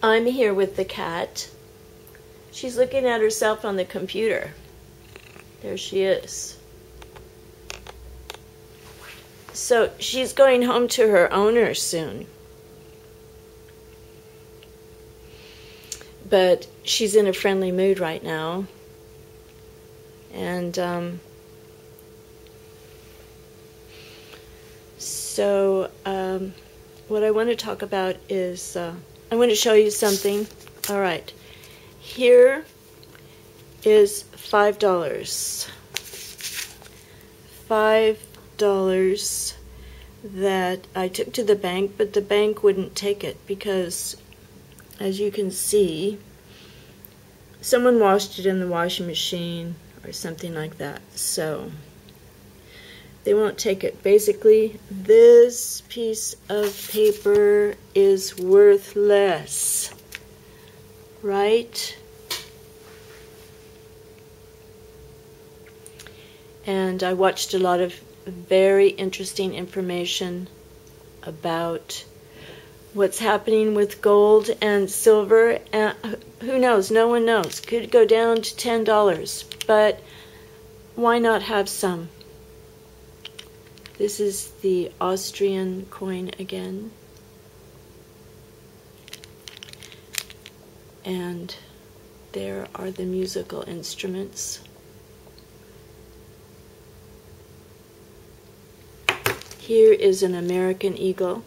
I'm here with the cat. She's looking at herself on the computer. There she is. So she's going home to her owner soon. But she's in a friendly mood right now. And what I want to talk about is, I want to show you something. All right. Here is $5. $5 that I took to the bank, but the bank wouldn't take it because, as you can see, someone washed it in the washing machine or something like that. So they won't take it. Basically, this piece of paper is worthless, right? And I watched a lot of very interesting information about what's happening with gold and silver. And who knows? No one knows. Could go down to $10, but why not have some? This is the Austrian coin again. And there are the musical instruments. Here is an American eagle.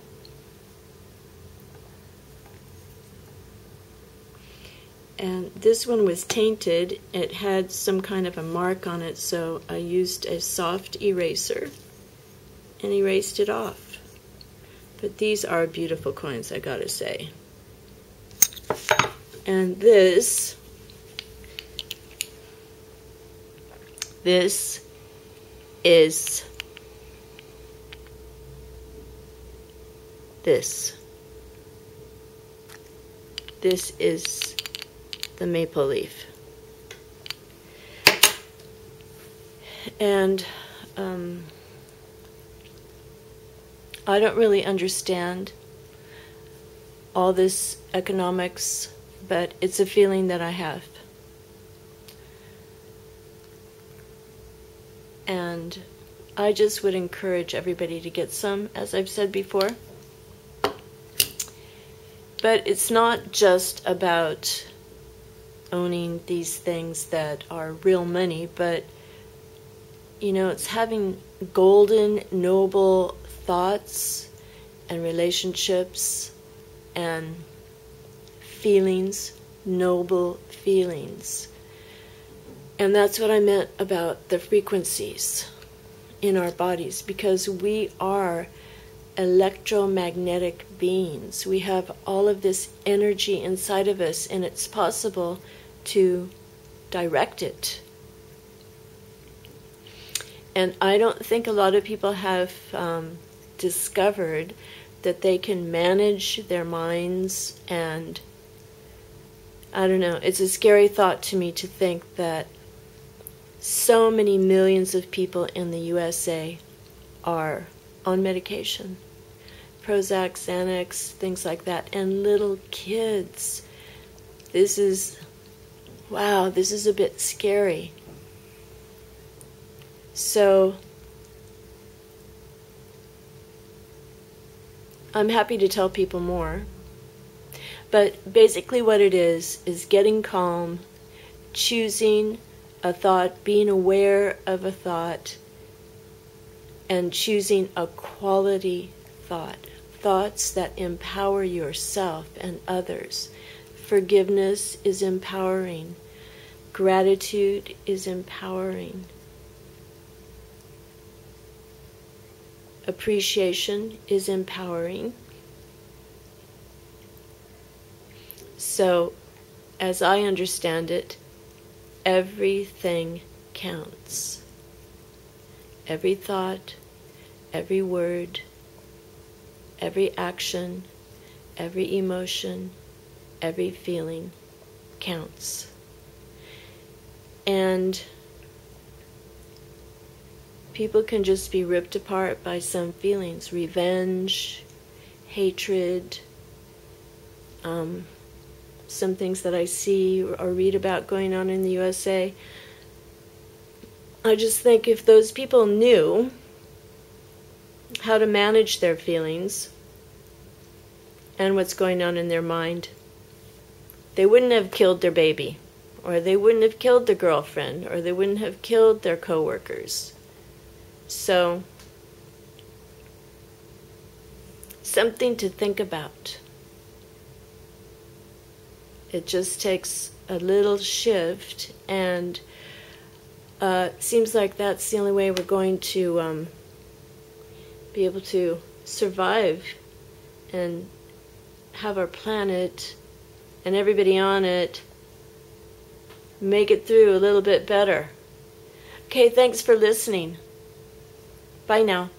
And this one was tainted. It had some kind of a mark on it, so I used a soft eraser and erased it off. But these are beautiful coins, I gotta say. And this is This is the maple leaf. And I don't really understand all this economics, but it's a feeling that I have. And I just would encourage everybody to get some, as I've said before. But it's not just about owning these things that are real money, but, you know, it's having golden, noble thoughts and relationships and feelings, noble feelings. And that's what I meant about the frequencies in our bodies, because we are electromagnetic beings. We have all of this energy inside of us, and it's possible to direct it. And I don't think a lot of people have discovered that they can manage their minds, and I don't know, it's a scary thought to me to think that so many millions of people in the USA are on medication. Prozac, Xanax, things like that, and little kids. This is, wow, this is a bit scary. So I'm happy to tell people more. But basically what it is getting calm, choosing a thought, being aware of a thought, and choosing a quality thought. Thoughts that empower yourself and others. Forgiveness is empowering. Gratitude is empowering. Appreciation is empowering. So, as I understand it, everything counts. Every thought, every word, every action, every emotion, every feeling counts. And people can just be ripped apart by some feelings, revenge, hatred, some things that I see or read about going on in the USA. I just think if those people knew how to manage their feelings and what's going on in their mind, they wouldn't have killed their baby, or they wouldn't have killed their girlfriend, or they wouldn't have killed their coworkers. So, something to think about. It just takes a little shift, and seems like that's the only way we're going to be able to survive and have our planet and everybody on it make it through a little bit better. Okay, thanks for listening. Bye now.